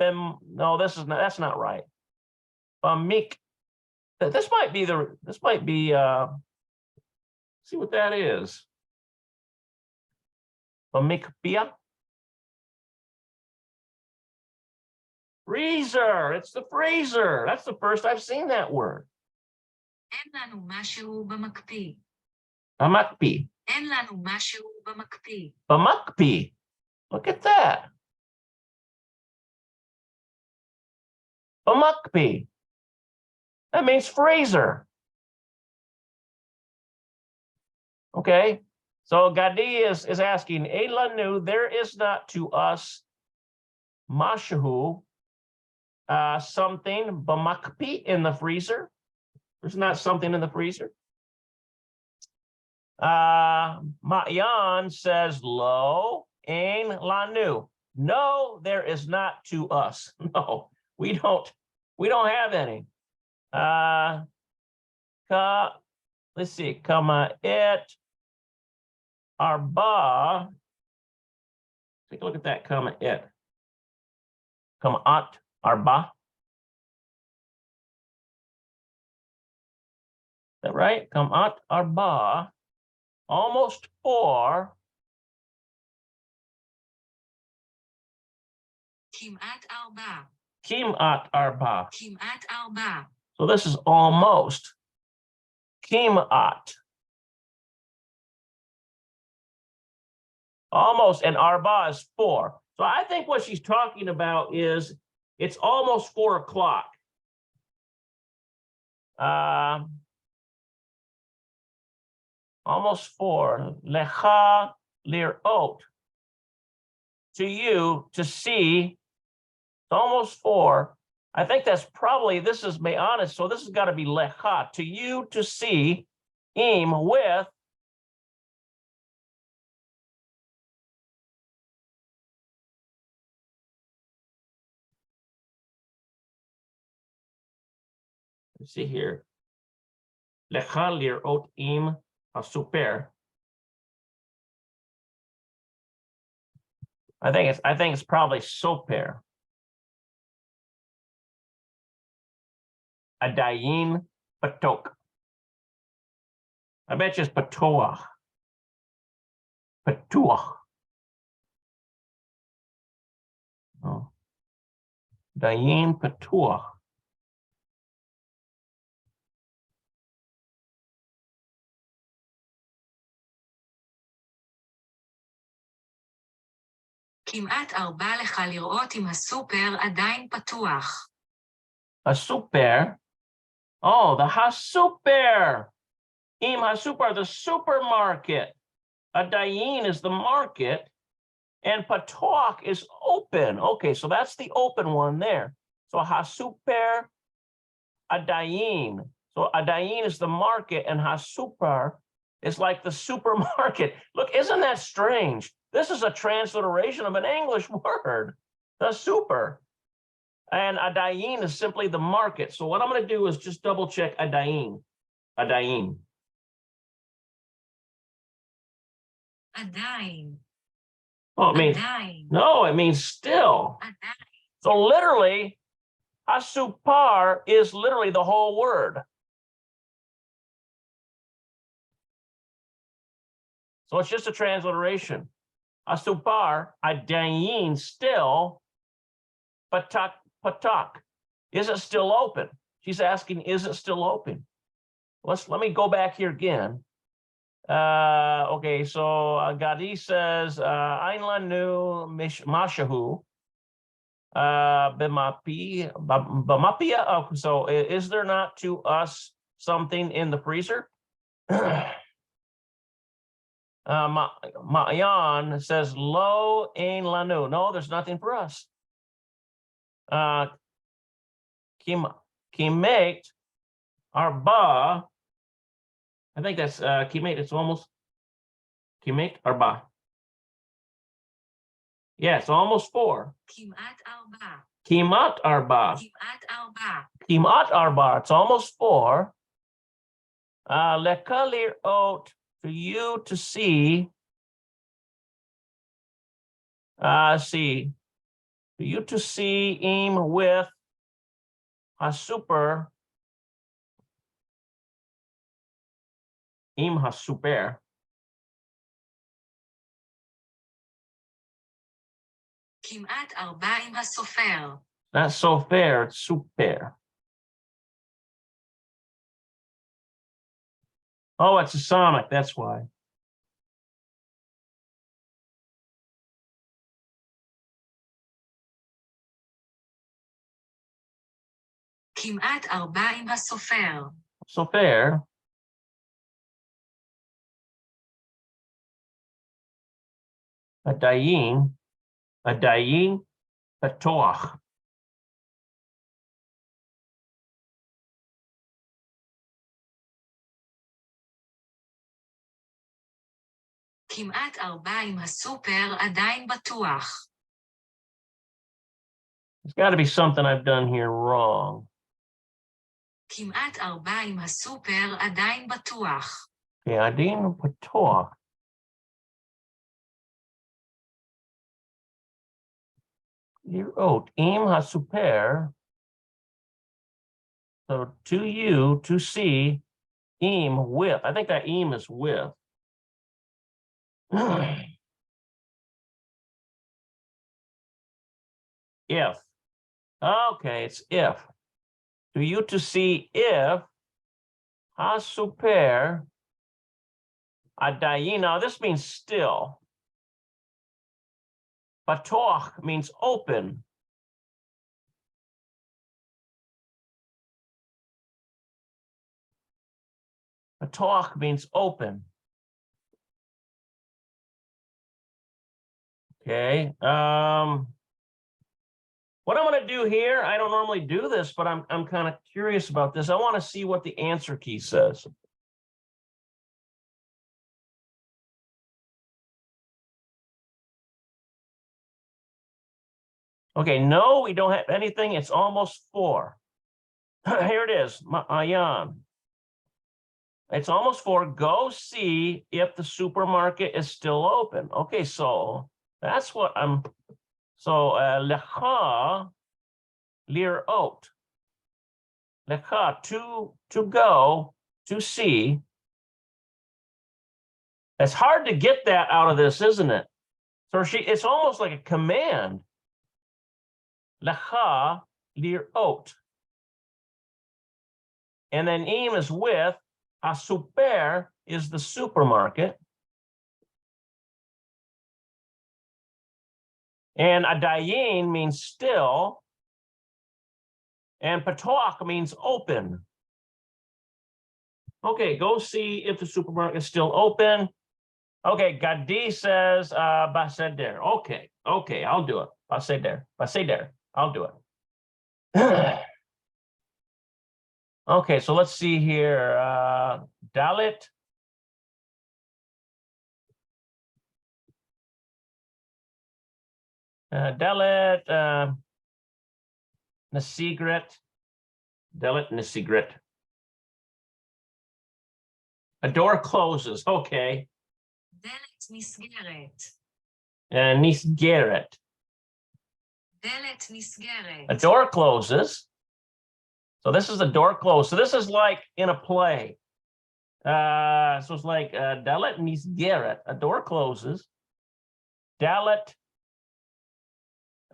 no, that's not right. Bamik. This might be see what that is. Bamikbia. Freezer. It's the freezer. That's the first I've seen that word. אין לנו משהו במקפיא. Bamakpi. אין לנו משהו במקפיא. Bamakpi. Look at that. Bamakpi. That means freezer. Okay. So Gadi is asking, Elanu, there is not to us mashahu, something bamakpi in the freezer. There's not something in the freezer. Ma'yan says, lo, ein lanu. No, there is not to us. No, we don't have any. Let's see, kama it arba. Take a look at that, kama it. Kama at arba. Is that right? Kama at arba. Almost 4. כמעט 4. Kimat arba. כמעט 4. So this is almost. Kimat. Almost, and arba is 4. So I think what she's talking about is it's almost 4 o'clock. Almost 4. Lecha lirot. To you, to see. It's almost 4. I think that's probably, this is may honest, so this has got to be lecha. To you, to see. Im with. Let's see here. Lecha lirot im super. I think it's probably soper. Adayin patok. I bet you it's patoa. Patoa. Oh. Dayin patoa. כמעט 4 לך לראות אם הסופר עדיין פתוח. A super. Oh, the hasuper. Im hasuper, the supermarket. A dayin is the market. And patoak is open. Okay, so that's the open one there. So hasuper, adayin. So adayin is the market, and hasuper is like the supermarket. Look, isn't that strange? This is a transliteration of an English word, the super. And adayin is simply the market. So what I'm going to do is just double check adayin. Adayin. עדיין. Oh, it means עדיין. no, it means still. עדיין. So literally, hasupar is literally the whole word. So it's just a transliteration. Hasupar, adayin, still, patak, patak. Is it still open? She's asking, is it still open? Let me go back here again. Okay, so Gadi says, Ein lanu mashahu b'mapia. So is there not to us something in the freezer? Ma'yan says lo ein lanu. No, there's nothing for us. Kimet arba. I think that's kimet. It's almost kimet arba. Yeah, it's almost 4. כמעט 4. Kimat arba. כמעט 4. Kimat arba. It's almost 4. Lekalir ot, for you to see. See. For you to see im with hasuper. Im hasuper. כמעט 4 עם הסופר. Not so fair, it's super. Oh, it's a sonic, that's why. כמעט 4 עם הסופר. So fair. Adayin, patoach. כמעט 4 עם הסופר עדיין בטוח. There's got to be something I've done here wrong. כמעט 4 עם הסופר עדיין בטוח. Okay, Adin patoach. Lirot, im hasuper. So to you, to see, im with. I think that im is with. If. Okay, it's if. To you to see if hasuper adayin. Now this means still. Patoch means open. Patoch means open. Okay. What I'm going to do here, I don't normally do this, but I'm kind of curious about this. I want to see what the answer key says. Okay, no, we don't have anything. It's almost 4. Here it is, Ma'ayan. It's almost 4. Go see if the supermarket is still open. Okay, so that's what I'm. So lecha lirot. Lecha to go to see. It's hard to get that out of this, isn't it? So it's almost like a command. Lecha lirot. And then im is with. A super is the supermarket. And adayin means still. And patoach means open. Okay, go see if the supermarket is still open. Okay, Gadi says baseder. Okay, I'll do it. Baseder. I'll do it. Okay, so let's see here. Dalit. Dalit Nasigret. Dalit Nasigret. A door closes. Okay. דלת נסגרת. Nisgeret. דלת נסגרת. A door closes. So this is the door closed. So this is like in a play. So it's like Dalet Nisgeret. A door closes. Dalet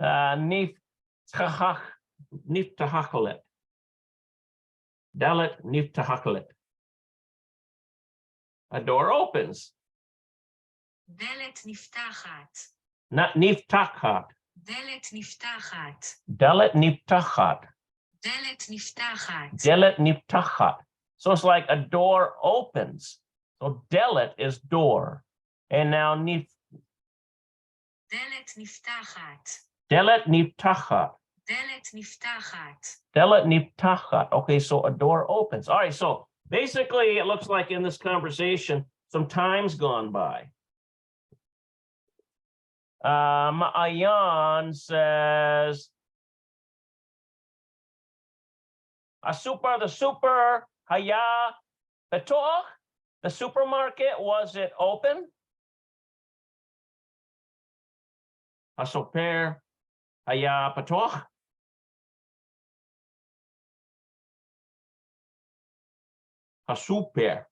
Niftahakolet. Dalet Niftahakolet. A door opens. דלת נפתחת. Not Niftachat. דלת נפתחת. Dalet Niftachat. דלת נפתחת. Delet Niftachat. So it's like a door opens. So Delet is door. And now דלת נפתחת. delet niftachat. דלת נפתחת. Delet niftachat. Okay, so a door opens. All right, so basically it looks like in this conversation, some time's gone by. Ma'ayan says, the super haya betoch. The supermarket, was it open? Hasoper haya betoch. Hasuper.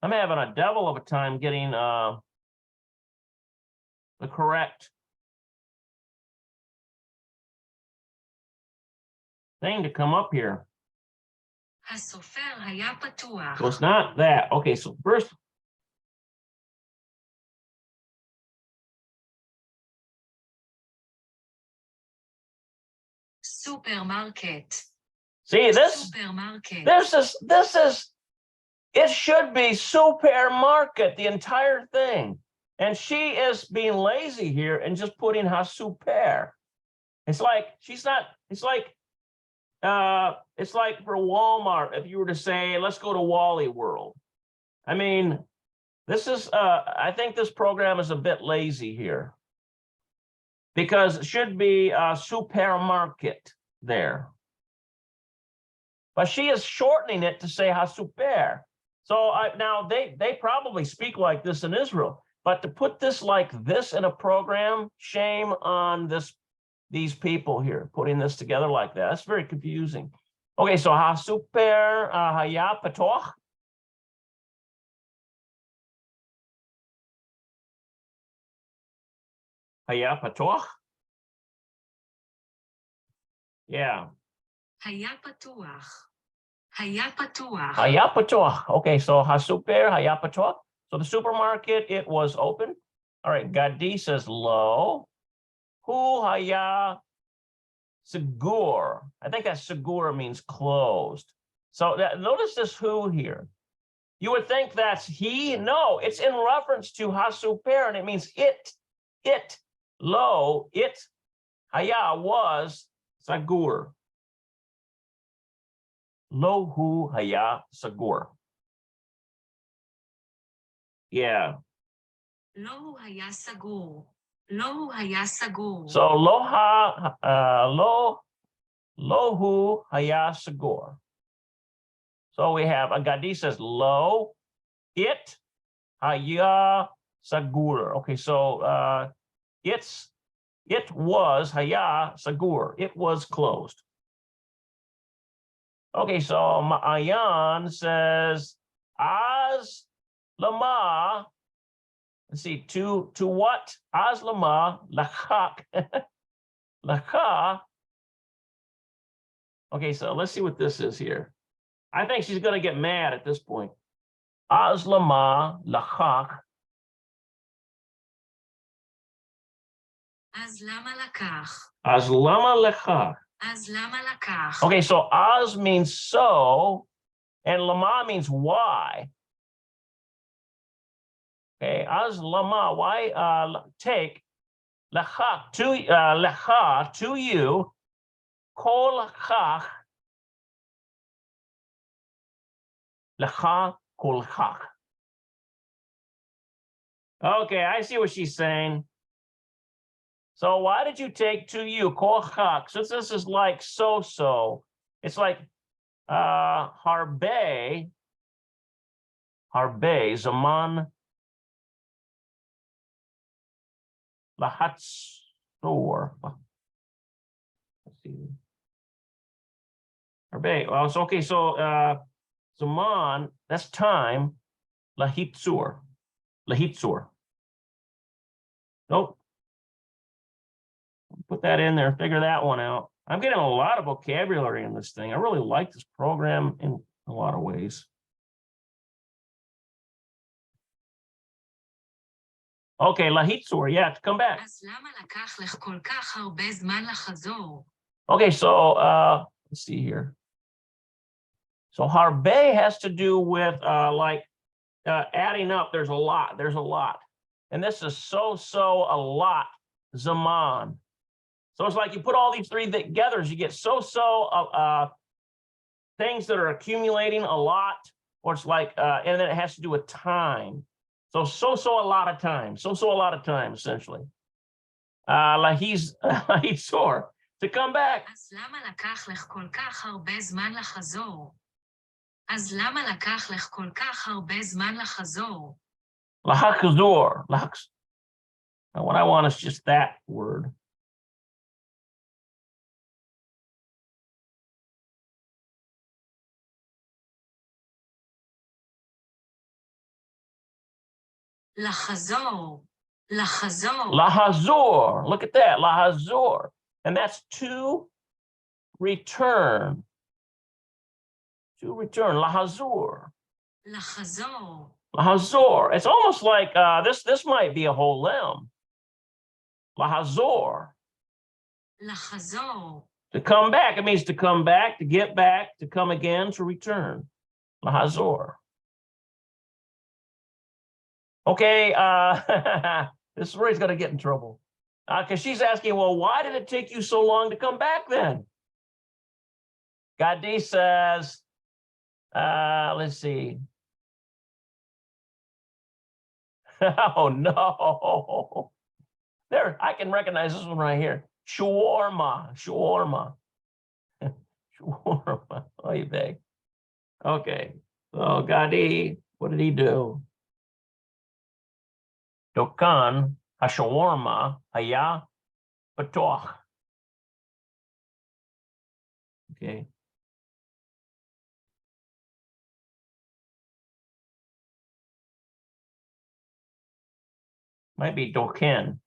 I'm having a devil of a time getting the correct thing to come up here. הסופר היה פתוח. So it's not that. Okay, so first. סופרמרקט. See, this is, it should be supermarket, the entire thing. And she is being lazy here and just putting ha super. It's like, she's not, it's like for Walmart, if you were to say, let's go to Wally World. I mean, this is, I think this program is a bit lazy here. Because it should be a supermarket there. But she is shortening it to say ha super. So now they probably speak like this in Israel, but to put this like this in a program, shame on these people here putting this together like that. That's very confusing. Okay, so ha super haya patoch. Haya patoch. Yeah. היה פתוח. היה פתוח. Haya patoch. Okay, so ha super haya patoch. So the supermarket, it was open. All right, Gadi says lo. Hu haya segur. I think that segur means closed. So notice this who here. You would think that's he. No, it's in reference to ha super, and it means it. Lo, it, haya was sagur. Lo hu haya sagur. Yeah. לא הוא היה סגור. לא הוא היה סגור. So lo hu haya sagur. So we have Agadi says lo, it haya sagur. Okay, so it was haya sagur. It was closed. Okay, so Ma'ayan says az lama. Let's see, to what? Az lama lachak. Lacha. Okay, so let's see what this is here. I think she's going to get mad at this point. Az lama lachak. אז למה לקח? Az lama lachak. אז למה לקח? Okay, so az means so, and lama means why. Okay, az lama, why take lachak lecha to you, kol chach, lecha kol chach. Okay, I see what she's saying. So why did you take to you, kol chach? Since this is like so, it's like harbe, zaman lahatzor. Let's see. Harbe. Well, it's okay. So zaman, that's time. Lahitzur. Nope. Put that in there, figure that one out. I'm getting a lot of vocabulary in this thing. I really like this program in a lot of ways. Okay, lahitzur, yeah, to come back. אז למה לקח לך כל כך הרבה זמן לחזור? Okay, so let's see here. So harbe has to do with adding up. There's a lot. And this is so a lot, zaman. So it's like you put all these three together, you get things that are accumulating a lot, or it's like, and then it has to do with time. So a lot of time, a lot of time, essentially. Lahizor, to come back. אז למה לקח לך כל כך הרבה זמן לחזור? אז למה לקח לך כל כך הרבה זמן לחזור? Lahakazor. What I want is just that word. לחזור. לחזור. Lahazor. Look at that. Lahazor. And that's to return. To return. Lahazor. לחזור. Lahazor. It's almost like this might be a whole limb. Lahazor. לחזור. To come back. It means to come back, to get back, to come again, to return. Lahazor. Okay, this is where he's going to get in trouble. Because she's asking, well, why did it take you so long to come back then? Gadi says, let's see. Oh, no. There, I can recognize this one right here. Shawarma. Shawarma. Oy vey. Okay. So Gadi, what did he do? Dokan hashawarma haya patoch. Okay. Might be doken.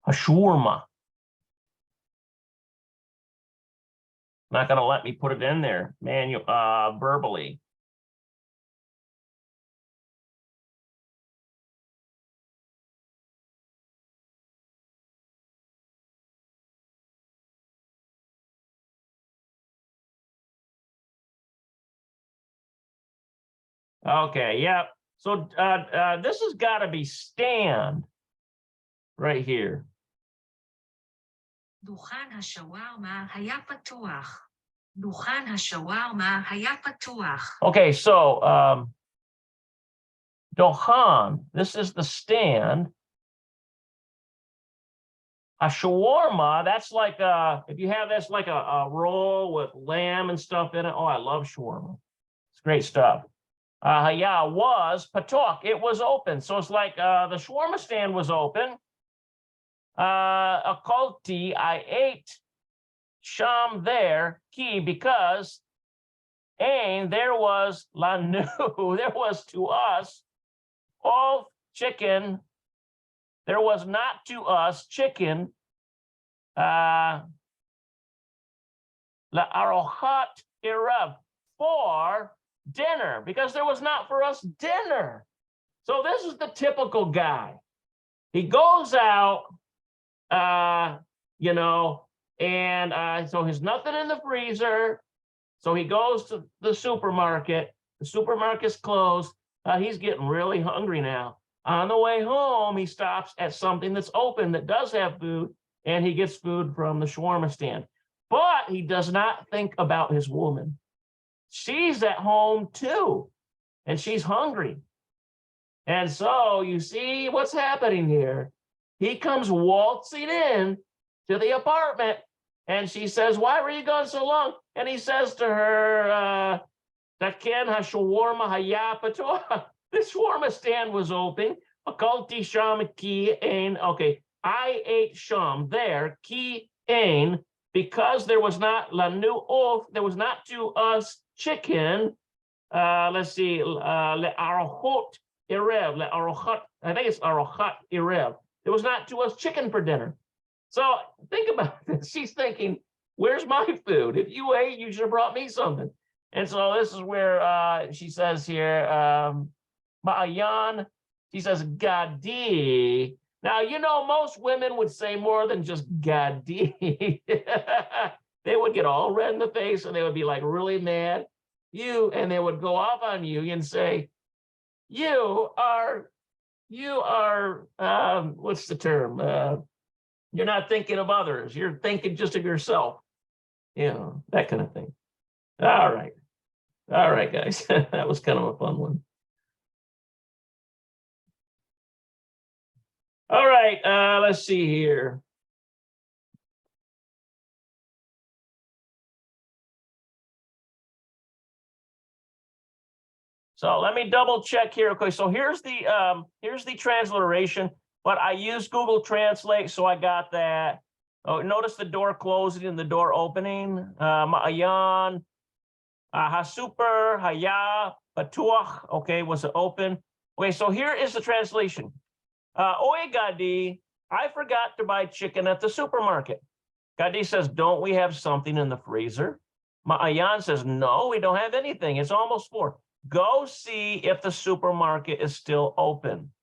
Hashwarma. Not gonna let me put it in there, verbally. Okay, yeah. So this has got to be stand right here. דוכן השווארמה היה פתוח. דוכן השווארמה היה פתוח. Okay, so Dohan, this is the stand. A shawarma, that's like if you have this like a roll with lamb and stuff in it. Oh, I love shawarma. It's great stuff. Yeah, was patok. It was open. So it's like the shawarma stand was open. Akolti, I ate sham there, ki, because and there was lanu, there was to us, all chicken. There was not to us chicken. La arochat irav, for dinner, because there was not for us dinner. So this is the typical guy. He goes out, and so there's nothing in the freezer. So he goes to the supermarket. The supermarket's closed. He's getting really hungry now. On the way home, he stops at something that's open that does have food, and he gets food from the shawarma stand. But he does not think about his woman. She's at home too, and she's hungry. And so you see what's happening here. He comes waltzing in to the apartment, and she says, "Why were you gone so long?" And he says to her, "Taken hashawarma haya patoa." The shawarma stand was open. Akalti sham ki ain. Okay, I ate sham there, ki ain, because there was not lanu off, there was not to us chicken. Let's see, le arochat irev, le arochat. I think it's arochat irev. There was not to us chicken for dinner. So think about this. She's thinking, "Where's my food? If you ate, you should have brought me something." And so this is where she says here, Ma'ayan, she says Gadi. Now, you know, most women would say more than just Gadi. They would get all red in the face and they would be like really mad. And they would go off on you and say, you are, what's the term? You're not thinking of others. You're thinking just of yourself. You know, that kind of thing. All right. All right, guys. That was kind of a fun one. All right, let's see here. So let me double check here. Okay, so here's the transliteration, but I used Google Translate, so I got that. Oh, notice the door closing and the door opening. Ma'ayan, hasuper, haya, patuach. Okay, was it open? Okay, so here is the translation. Oye, Gadi, I forgot to buy chicken at the supermarket. Gadi says, don't we have something in the freezer? Ma'ayan says, no, we don't have anything. It's almost 4. Go see if the supermarket is still open.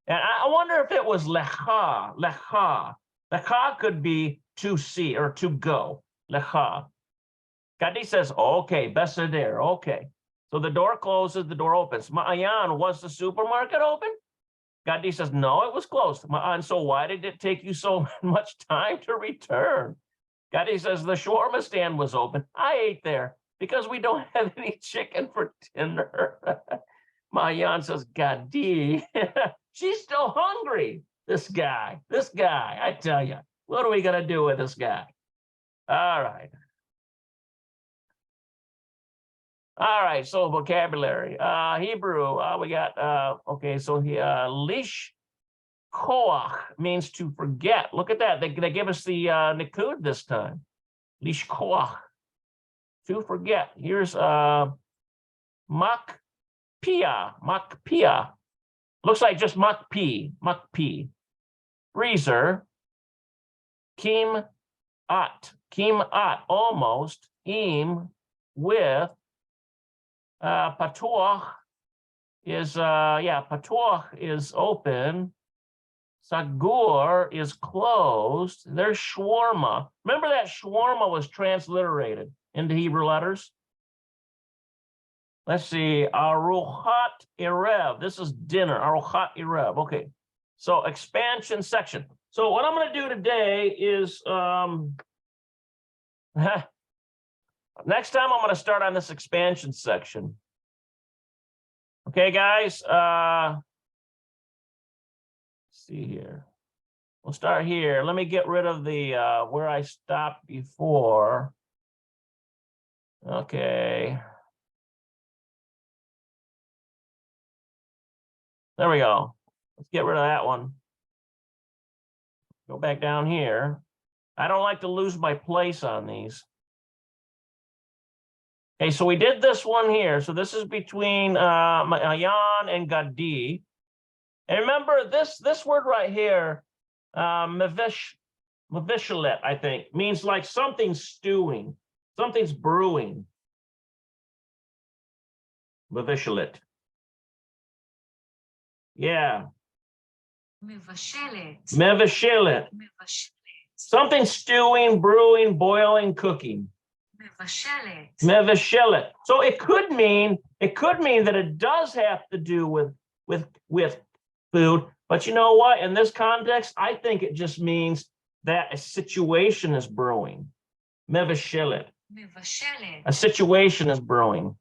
And I wonder if it was lecha, lecha. Lecha could be to see or to go, lecha. Gadi says, okay, beseder, okay. So the door closes, the door opens. Ma'ayan, was the supermarket open? Gadi says, no, it was closed. And so why did it take you so much time to return? Gadi says, the shawarma stand was open. I ate there because we don't have any chicken for dinner. Ma'ayan says, Gadi, she's still hungry. This guy, I tell you, what are we going to do with this guy? All right. All right, so vocabulary. Hebrew, we got, okay, so lish koach means to forget. Look at that. They give us the nikud this time. Lish koach, to forget. Here's makpia. Looks like just makpi. Freezer. Kim at, almost. Im, with. Patuach is patuach is open. Sagur is closed. There's shawarma. Remember that shawarma was transliterated into Hebrew letters? Let's see. Aruchat erev. This is dinner. Aruchat erev. Okay. So expansion section. So what I'm going to do today is next time I'm going to start on this expansion section. Okay, guys. Let's see here. We'll start here. Let me get rid of the where I stopped before. Okay. There we go. Let's get rid of that one. Go back down here. I don't like to lose my place on these. Okay, so we did this one here. So this is between Ma'ayan and Gadi. And remember this word right here, mevishalet, I think, means like something's stewing, something's brewing. Mevishalet. Yeah. Mevishalet. Something stewing, brewing, boiling, cooking. Mevishalet. So it could mean that it does have to do with food, but you know what? In this context, I think it just means that a situation is brewing. Mevishalet. A situation is brewing.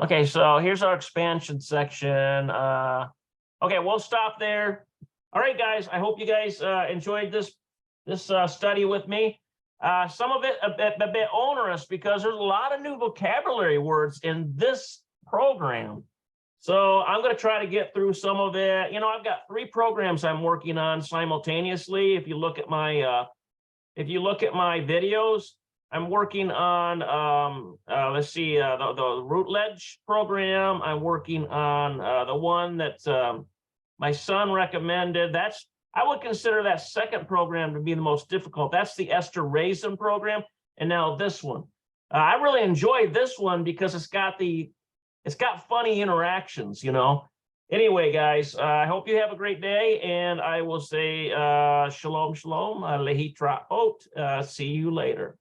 Okay, so here's our expansion section. Okay, we'll stop there. All right, guys, I hope you guys enjoyed this study with me. Some of it a bit onerous because there's a lot of new vocabulary words in this program. So I'm going to try to get through some of it. You know, I've got 3 programs I'm working on simultaneously. If you look at my videos, I'm working on let's see, the Routledge program. I'm working on the one that my son recommended. I would consider that second program to be the most difficult. That's the Esther Raisin program. And now this one. I really enjoyed this one because it's got funny interactions, you know. Anyway, guys, I hope you have a great day, and I will say shalom, shalom, lehitraot. See you later.